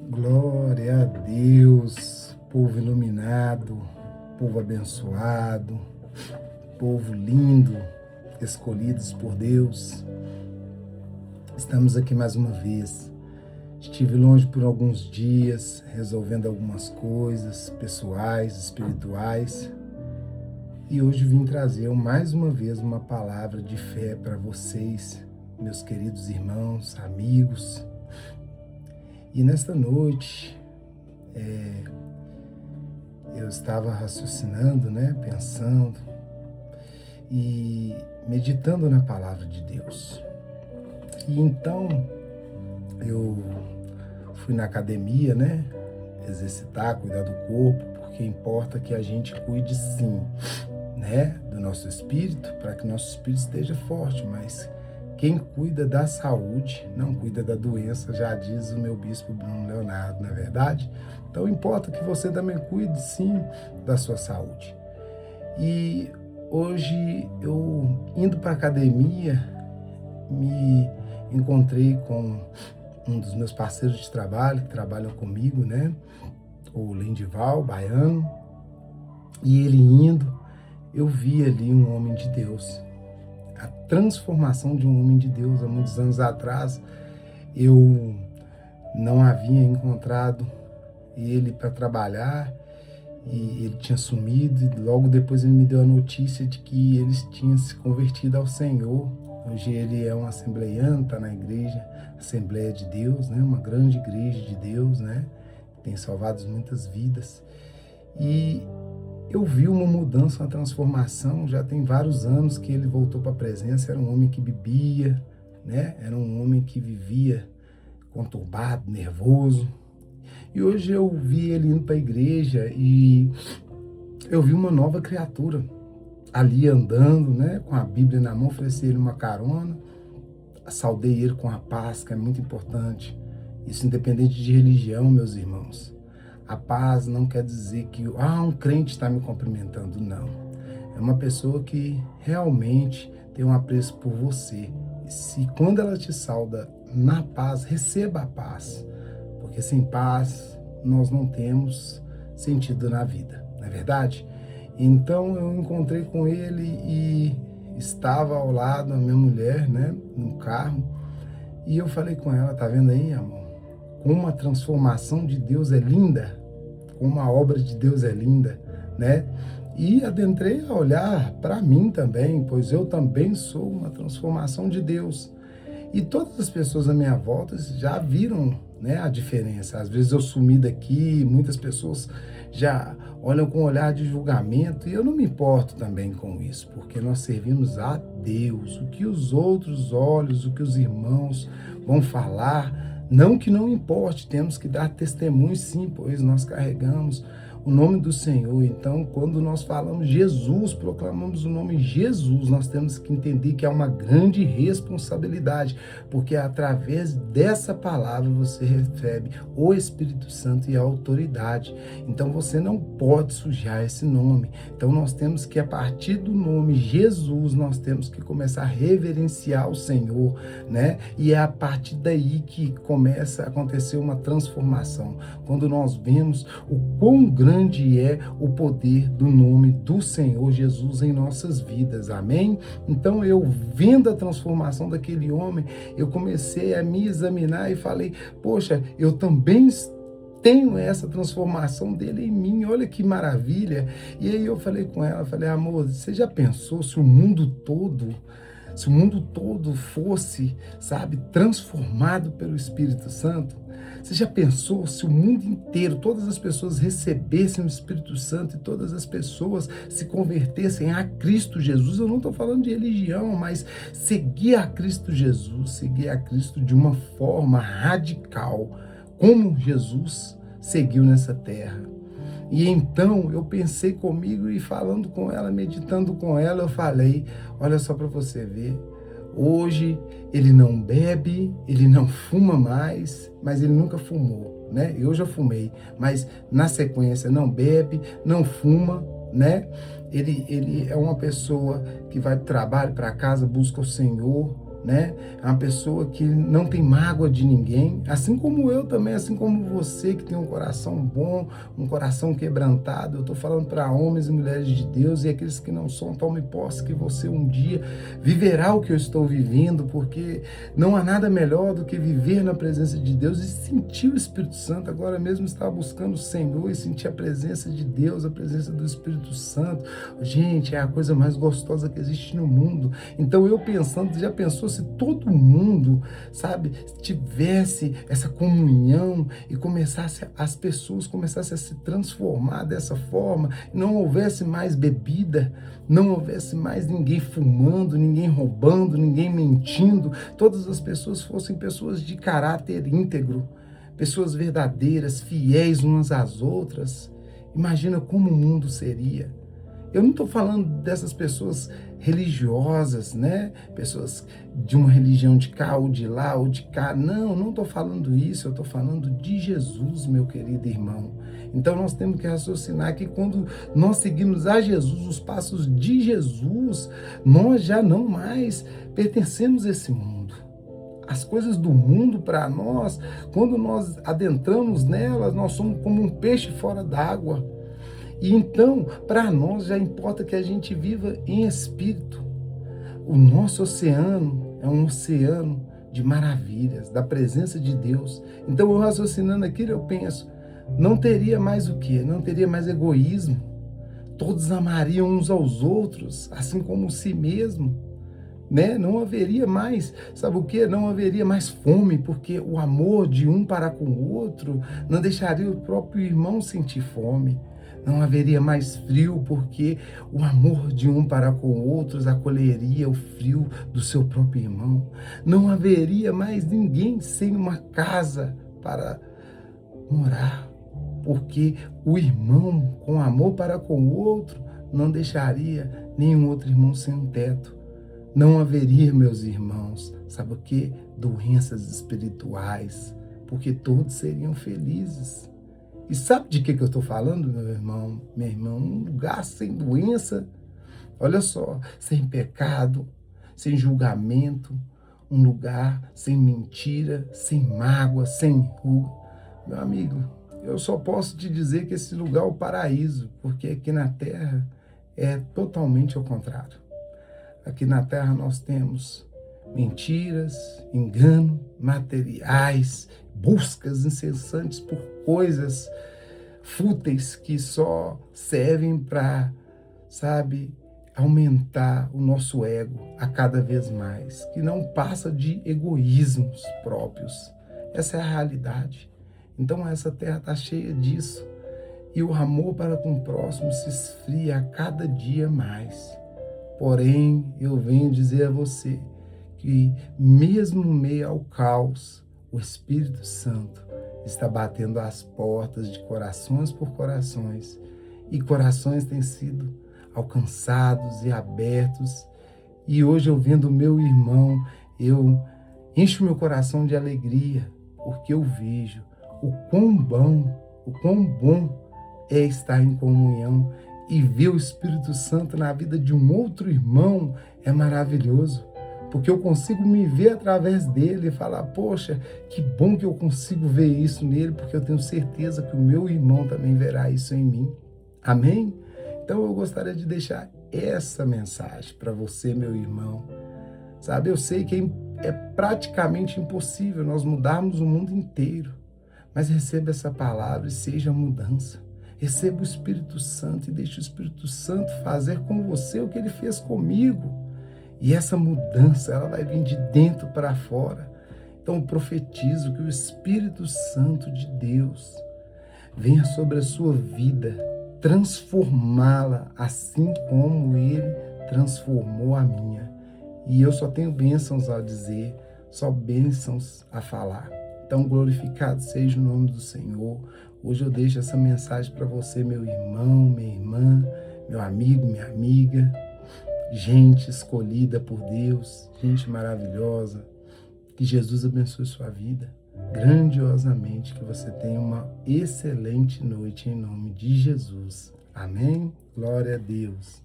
Glória a Deus, povo iluminado, povo abençoado, povo lindo, escolhidos por Deus. Estamos aqui mais uma vez. Estive longe por alguns dias, resolvendo algumas coisas pessoais, espirituais, e hoje vim trazer mais uma vez uma palavra de fé para vocês, meus queridos irmãos, amigos. E nesta noite, eu estava raciocinando, pensando e meditando na palavra de Deus. E então, eu fui na academia, exercitar, cuidar do corpo, porque importa que a gente cuide sim, do nosso espírito, para que nosso espírito esteja forte, mas quem cuida da saúde não cuida da doença, já diz o meu bispo Bruno Leonardo, não é verdade? Então importa que você também cuide sim da sua saúde. E hoje eu, indo para a academia, me encontrei com um dos meus parceiros de trabalho, que trabalham comigo, o Lindival, baiano, e ele indo, eu vi ali um homem de Deus, a transformação de um homem de Deus. Há muitos anos atrás, eu não havia encontrado ele para trabalhar, e ele tinha sumido, e logo depois ele me deu a notícia de que eles tinham se convertido ao Senhor. Hoje ele é um assembleiano, está na igreja Assembleia de Deus, uma grande igreja de Deus, tem salvado muitas vidas. E eu vi uma mudança, uma transformação. Já tem vários anos que ele voltou para a presença. Era um homem que bebia, era um homem que vivia conturbado, nervoso. E hoje eu vi ele indo para a igreja e eu vi uma nova criatura ali andando, com a Bíblia na mão. Ofereci ele uma carona, saudei ele com a paz, que é muito importante. Isso independente de religião, meus irmãos. A paz não quer dizer que um crente está me cumprimentando, não. É uma pessoa que realmente tem um apreço por você. E se quando ela te sauda na paz, receba a paz. Porque sem paz nós não temos sentido na vida, não é verdade? Então eu encontrei com ele e estava ao lado a minha mulher, no carro. E eu falei com ela: tá vendo aí, amor? Como a transformação de Deus é linda, como a obra de Deus é linda, E adentrei a olhar para mim também, pois eu também sou uma transformação de Deus. E todas as pessoas à minha volta já viram, a diferença. Às vezes eu sumi daqui, muitas pessoas já olham com um olhar de julgamento, e eu não me importo também com isso, porque nós servimos a Deus. O que os outros olhos, o que os irmãos vão falar, não que não importe, temos que dar testemunho sim, pois nós carregamos o nome do Senhor. Então, quando nós falamos Jesus, proclamamos o nome Jesus, nós temos que entender que é uma grande responsabilidade, porque através dessa palavra você recebe o Espírito Santo e a autoridade. Então, você não pode sujar esse nome. Então, nós temos que, a partir do nome Jesus, nós temos que começar a reverenciar o Senhor, E é a partir daí que começa a acontecer uma transformação. Quando nós vemos o quão grande é o poder do nome do Senhor Jesus em nossas vidas, amém? Então eu, vendo a transformação daquele homem, eu comecei a me examinar e falei: poxa, eu também tenho essa transformação dele em mim, olha que maravilha. E aí eu falei com ela, amor, você já pensou se o mundo todo fosse, transformado pelo Espírito Santo? Você já pensou se o mundo inteiro, todas as pessoas recebessem o Espírito Santo e todas as pessoas se convertessem a Cristo Jesus? Eu não estou falando de religião, mas seguir a Cristo Jesus, seguir a Cristo de uma forma radical, como Jesus seguiu nessa terra. E então eu pensei comigo e falando com ela, meditando com ela, eu falei: olha só para você ver, hoje ele não bebe, ele não fuma mais, mas ele nunca fumou, Eu já fumei, mas na sequência não bebe, não fuma, Ele é uma pessoa que vai do trabalho para casa, busca o Senhor, né? É uma pessoa que não tem mágoa de ninguém, assim como eu também, assim como você que tem um coração bom, um coração quebrantado. Eu estou falando para homens e mulheres de Deus e aqueles que não são, tome posse que você um dia viverá o que eu estou vivendo, porque não há nada melhor do que viver na presença de Deus e sentir o Espírito Santo. Agora mesmo estava buscando o Senhor e sentir a presença de Deus, a presença do Espírito Santo. Gente, é a coisa mais gostosa que existe no mundo. Então eu pensando, já pensou se todo mundo, sabe, tivesse essa comunhão e as pessoas começassem a se transformar dessa forma, não houvesse mais bebida, não houvesse mais ninguém fumando, ninguém roubando, ninguém mentindo, todas as pessoas fossem pessoas de caráter íntegro, pessoas verdadeiras, fiéis umas às outras, imagina como o mundo seria. Eu não estou falando dessas pessoas religiosas, né? Pessoas de uma religião de cá ou de lá ou de cá. Não estou falando isso. Eu estou falando de Jesus, meu querido irmão. Então nós temos que raciocinar que quando nós seguimos a Jesus, os passos de Jesus, nós já não mais pertencemos a esse mundo. As coisas do mundo para nós, quando nós adentramos nelas, nós somos como um peixe fora d'água. E então, para nós já importa que a gente viva em espírito. O nosso oceano é um oceano de maravilhas, da presença de Deus. Então, eu raciocinando aquilo, eu penso, não teria mais o quê? Não teria mais egoísmo. Todos amariam uns aos outros, assim como si mesmo. Né? Não haveria mais, sabe o que? Não haveria mais fome, porque o amor de um para com o outro não deixaria o próprio irmão sentir fome. Não haveria mais frio, porque o amor de um para com outros acolheria o frio do seu próprio irmão. Não haveria mais ninguém sem uma casa para morar, porque o irmão com amor para com o outro não deixaria nenhum outro irmão sem um teto. Não haveria, meus irmãos, sabe o que? Doenças espirituais, porque todos seriam felizes. E sabe de que eu estou falando, meu irmão, minha irmã? Um lugar sem doença, olha só, sem pecado, sem julgamento, um lugar sem mentira, sem mágoa, sem ruga. Meu amigo, eu só posso te dizer que esse lugar é o paraíso, porque aqui na Terra é totalmente ao contrário. Aqui na Terra nós temos mentiras, engano, materiais, buscas incessantes por coisas fúteis que só servem para, sabe, aumentar o nosso ego a cada vez mais, que não passa de egoísmos próprios. Essa é a realidade. Então essa terra está cheia disso. E o amor para com o próximo se esfria a cada dia mais. Porém, eu venho dizer a você que, mesmo no meio ao caos, o Espírito Santo está batendo as portas de corações por corações, e corações têm sido alcançados e abertos. E hoje, eu vendo o meu irmão, eu encho meu coração de alegria, porque eu vejo o quão bom é estar em comunhão. E ver o Espírito Santo na vida de um outro irmão é maravilhoso, porque eu consigo me ver através dele e falar, poxa, que bom que eu consigo ver isso nele, porque eu tenho certeza que o meu irmão também verá isso em mim. Amém? Então eu gostaria de deixar essa mensagem para você, meu irmão. Sabe, eu sei que é praticamente impossível nós mudarmos o mundo inteiro, mas receba essa palavra e seja a mudança. Receba o Espírito Santo e deixe o Espírito Santo fazer com você o que ele fez comigo. E essa mudança, ela vai vir de dentro para fora. Então, eu profetizo que o Espírito Santo de Deus venha sobre a sua vida, transformá-la assim como ele transformou a minha. E eu só tenho bênçãos a dizer, só bênçãos a falar. Então, glorificado seja o nome do Senhor. Hoje eu deixo essa mensagem para você, meu irmão, minha irmã, meu amigo, minha amiga, gente escolhida por Deus, gente maravilhosa. Que Jesus abençoe sua vida grandiosamente, que você tenha uma excelente noite em nome de Jesus. Amém? Glória a Deus.